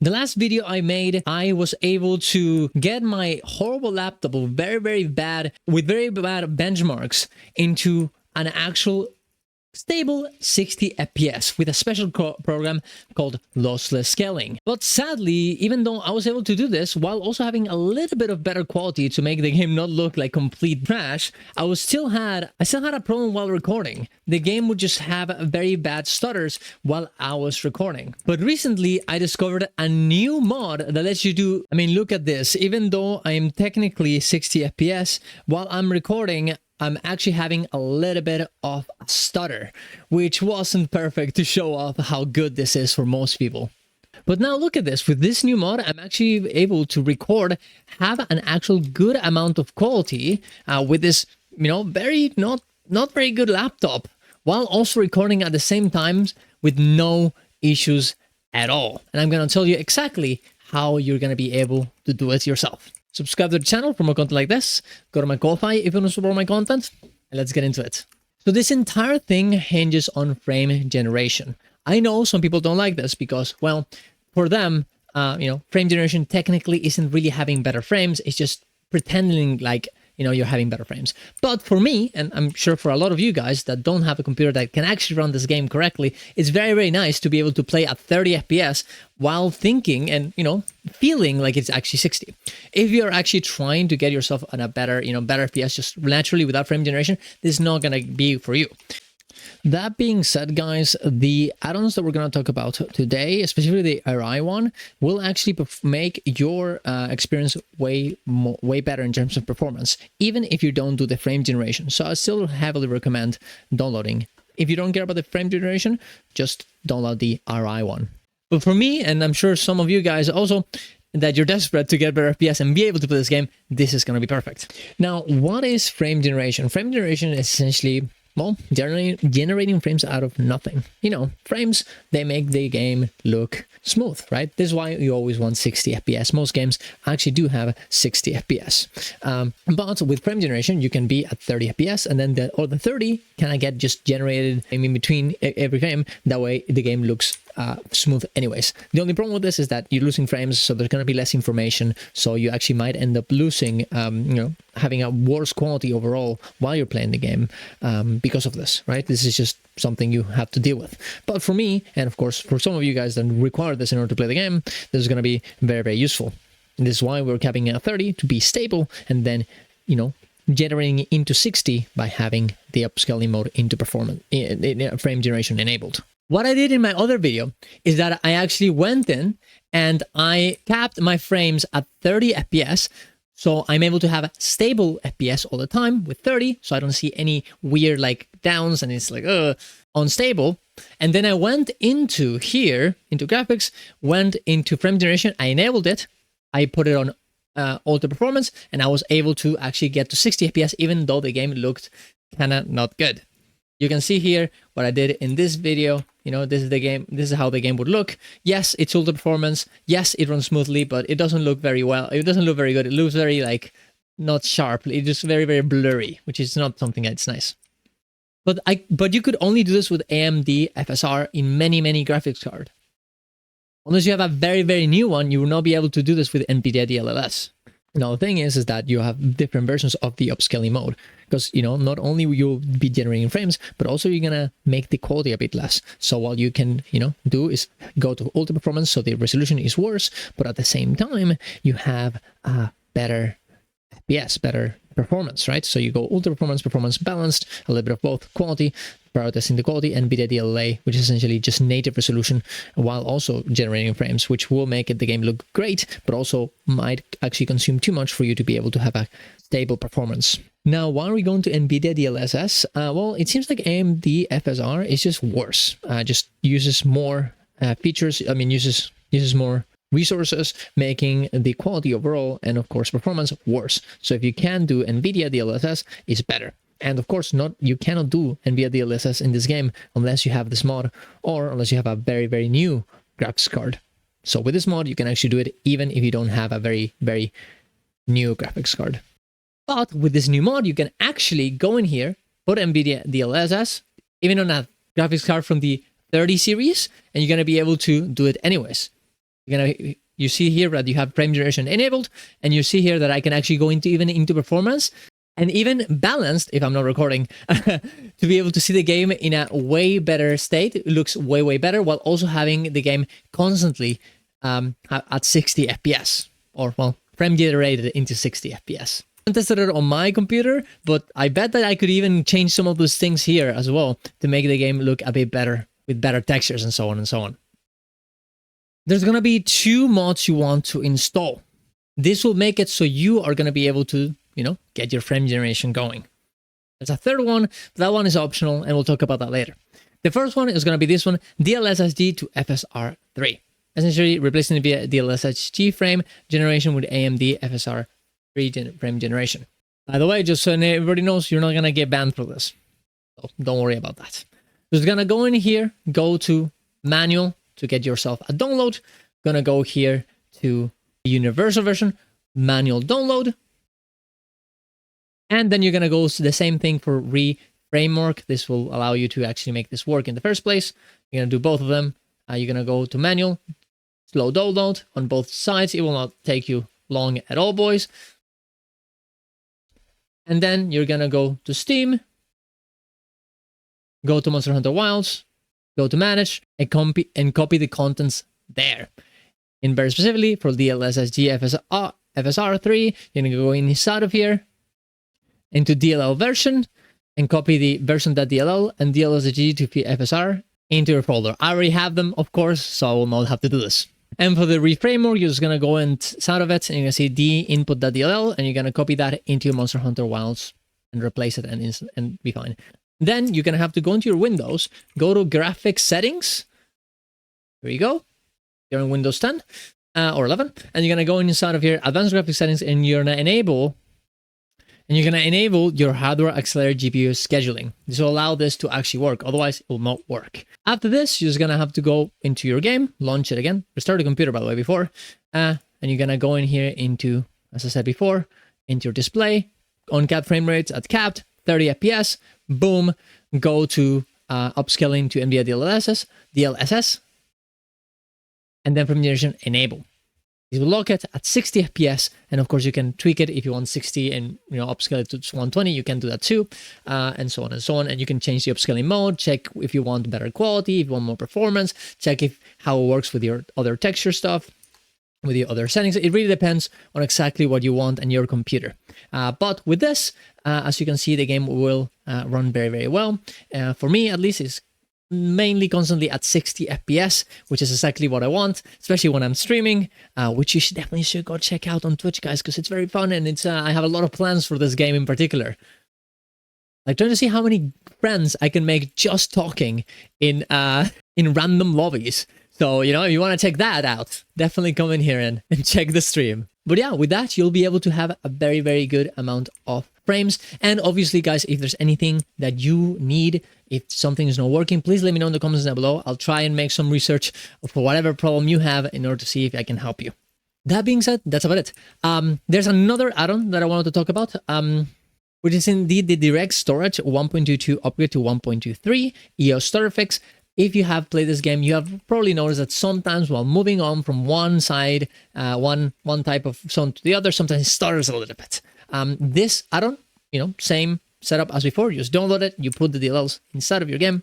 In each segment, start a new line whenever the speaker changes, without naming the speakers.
The last video I made, I was able to get my horrible laptop with very bad benchmarks into an actual stable 60 FPS with a special program called lossless scaling. But sadly, even though I was able to do this while also having a little bit of better quality to make the game not look like complete trash, I still had a problem while recording. The game would just have very bad stutters while I was recording. But recently I discovered a new mod that lets you do, look at this. Even though I am technically 60 FPS, while I'm recording, I'm actually having a little bit of a stutter, which wasn't perfect to show off how good this is for most people. But now look at this. With this new mod, I'm actually able to record, have an actual good amount of quality with this, very not very good laptop, while also recording at the same time with no issues at all. And I'm going to tell you exactly how you're going to be able to do it yourself. Subscribe to the channel for more content like this. Go to my Ko-Fi if you want to support my content. And let's get into it. So this entire thing hinges on frame generation. I know some people don't like this because, well, for them, frame generation technically isn't really having better frames. It's just pretending like, you're having better frames. But for me, and I'm sure for a lot of you guys that don't have a computer that can actually run this game correctly, it's very nice to be able to play at 30 FPS while thinking and, feeling like it's actually 60. If you're actually trying to get yourself on a better, better FPS just naturally without frame generation, this is not going to be for you. That being said, guys, the add-ons that we're going to talk about today, especially the RI one, will actually make your experience way better in terms of performance, even if you don't do the frame generation. So I still heavily recommend downloading. If you don't care about the frame generation, just download the RI one. But for me, and I'm sure some of you guys also, that you're desperate to get better FPS and be able to play this game, this is going to be perfect. Now, what is frame generation? Frame generation is essentially, well, generating frames out of nothing. Frames, they make the game look smooth, right? This is why you always want 60 FPS. Most games actually do have 60 FPS. But with frame generation, you can be at 30 FPS, and then the 30 can get just generated in between every frame. That way, the game looks smooth anyways. The only problem with this is that you're losing frames, so there's going to be less information, so you actually might end up losing, having a worse quality overall while you're playing the game because of this, right? This is just something you have to deal with. But for me, and of course for some of you guys that require this in order to play the game, this is going to be very useful. And this is why we're capping it at 30 to be stable, and then, generating into 60 by having the upscaling mode into performance, frame generation enabled. What I did in my other video is that I actually went in and I capped my frames at 30 FPS. So I'm able to have stable FPS all the time with 30. So I don't see any weird like downs and it's like unstable. And then I went into here, into graphics, went into frame generation. I enabled it. I put it on auto performance, and I was able to actually get to 60 FPS even though the game looked kind of not good. You can see here what I did in this video. This is the game. This is how the game would look. Yes, it's ultra performance. Yes, it runs smoothly, but it doesn't look very well. It doesn't look very good. It looks very not sharp. It's just very blurry, which is not something that's nice. But you could only do this with AMD FSR in many graphics cards. Unless you have a very new one, you will not be able to do this with NVIDIA DLSS. Now, the thing is that you have different versions of the upscaling mode, because, not only will you be generating frames, but also you're going to make the quality a bit less. So what you can, do is go to ultra performance, so the resolution is worse, but at the same time, you have a better FPS, better performance, right? So you go ultra performance balanced, a little bit of both, quality, prioritizing the quality, and NVIDIA DLA, which is essentially just native resolution while also generating frames, which will make the game look great, but also might actually consume too much for you to be able to have a stable performance. Now, why are we going to NVIDIA DLSS? Well, it seems like AMD FSR is just worse, just uses more features, uses more resources, making the quality overall and of course performance worse. So if you can do NVIDIA DLSS, it's better. And of course, you cannot do NVIDIA DLSS in this game unless you have this mod or unless you have a very new graphics card. So with this mod, you can actually do it even if you don't have a very new graphics card. But with this new mod, you can actually go in here, put NVIDIA DLSS, even on a graphics card from the 30 series, and you're going to be able to do it anyways. You see here that you have frame generation enabled, and you see here that I can actually go into performance and even balanced, if I'm not recording, to be able to see the game in a way better state. It looks way better, while also having the game constantly at 60 FPS, or well, frame generated into 60 FPS. I tested it on my computer, but I bet that I could even change some of those things here as well to make the game look a bit better with better textures and so on and so on. There's going to be 2 mods you want to install. This will make it so you are going to be able to, get your frame generation going. There's a third one, but that one is optional, and we'll talk about that later. The first one is going to be this one, DLSS to FSR3. Essentially replacing the DLSS frame generation with AMD FSR3 frame generation. By the way, just so everybody knows, you're not going to get banned for this. So don't worry about that. Just going to go in here, go to manual to get yourself a download. Going to go here to the universal version, manual download. And then you're going to go the same thing for reframework. This will allow you to actually make this work in the first place. You're going to do both of them. You're going to go to manual, slow download on both sides. It will not take you long at all, boys. And then you're going to go to Steam, go to Monster Hunter Wilds, go to manage, and copy the contents there. And very specifically for DLSS FSR3, you're going to go inside of here into DLL version and copy the version.dll and DLSS to FSR into your folder. I already have them, of course, so I will not have to do this. And for the reframework, you're just going to go inside of it and you're going to see d-input.dll and you're going to copy that into your Monster Hunter Wilds and replace it and be fine. Then you're going to have to go into your Windows, go to graphics settings. There you go. You're in Windows 10 or 11, and you're going to go inside of here, advanced graphics settings, and you're going to enable your hardware accelerated GPU scheduling. This will allow this to actually work. Otherwise, it will not work. After this, you're just going to have to go into your game, launch it again, restart the computer, by the way, before, and you're going to go in here into, as I said before, into your display, on cap frame rates at capped, 30 FPS, boom, go to upscaling to NVIDIA DLSS, and then frame generation enable. It will lock it at 60 FPS, and of course you can tweak it if you want 60 and upscale it to 120. You can do that too, and so on and so on. And you can change the upscaling mode. Check if you want better quality, if you want more performance. Check how it works with your other texture stuff, with your other settings. It really depends on exactly what you want and your computer. But with this, as you can see, the game will run very well. For me, at least, it's mainly constantly at 60 FPS, which is exactly what I want, especially when I'm streaming, which you definitely should go check out on Twitch, guys, because it's very fun, and it's I have a lot of plans for this game in particular. Like trying to see how many friends I can make just talking in random lobbies. So, if you want to check that out, definitely come in here and check the stream. But yeah, with that, you'll be able to have a very good amount of frames. And obviously, guys, if there's anything that you need, if something is not working, please let me know in the comments down below. I'll try and make some research for whatever problem you have in order to see if I can help you. That being said, that's about it. There's another add-on that I wanted to talk about, which is indeed the direct storage 1.22 upgrade to 1.23 EOS stutter fix. If you have played this game, you have probably noticed that sometimes while moving on from one side, one type of sound to the other, sometimes it stutters a little bit. This add-on, same setup as before. You just download it, you put the DLLs inside of your game,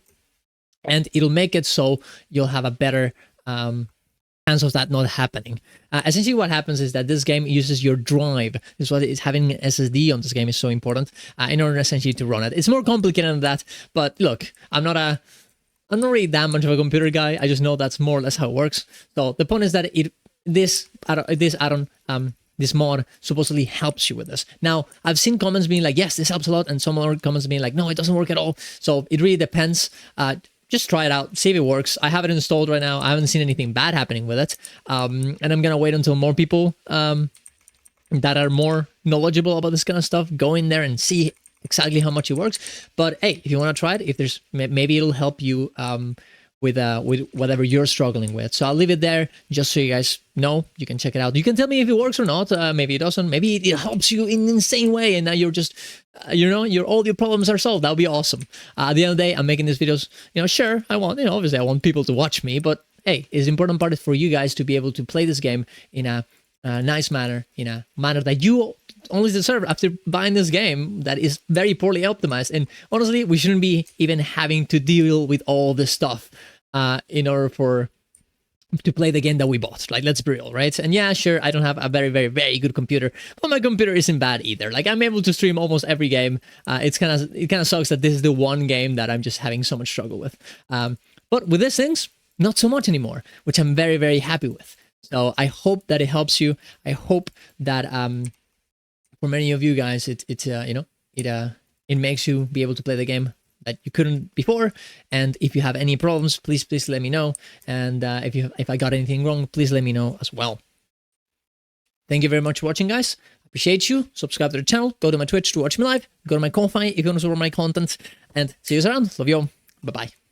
and it'll make it so you'll have a better chance of that not happening. Essentially what happens is that this game uses your drive. This is what is having an SSD on this game is so important in order essentially to run it. It's more complicated than that, but look, I'm not really that much of a computer guy. I just know that's more or less how it works. So the point is that this add-on, this mod supposedly helps you with this. Now, I've seen comments being like, yes, this helps a lot, and some other comments being like, no, it doesn't work at all. So it really depends. Just try it out, see if it works. I have it installed right now. I haven't seen anything bad happening with it. And I'm going to wait until more people that are more knowledgeable about this kind of stuff go in there and see exactly how much it works. But hey, if you want to try it, if there's maybe it'll help you with whatever you're struggling with. So I'll leave it there just so you guys know. You can check it out. You can tell me if it works or not. Maybe it doesn't. Maybe it helps you in an insane way, and now you're just all your problems are solved. That would be awesome. At the end of the day, I'm making these videos. Sure, I want obviously I want people to watch me, but hey, it's important part for you guys to be able to play this game in a nice manner, in a manner that you only deserve after buying this game that is very poorly optimized. And honestly, we shouldn't be even having to deal with all this stuff in order to play the game that we bought. Like, let's be real, right? And yeah, sure, I don't have a very, very, very good computer, but my computer isn't bad either. Like, I'm able to stream almost every game. It kind of sucks that this is the one game that I'm just having so much struggle with. But with these things, not so much anymore, which I'm very, very happy with. So I hope that it helps you. I hope that for many of you guys, it makes you be able to play the game that you couldn't before. And if you have any problems, please let me know. And if I got anything wrong, please let me know as well. Thank you very much for watching, guys. Appreciate you. Subscribe to the channel. Go to my Twitch to watch me live. Go to my Ko-Fi if you want to support my content. And see you around. Love you all. Bye bye.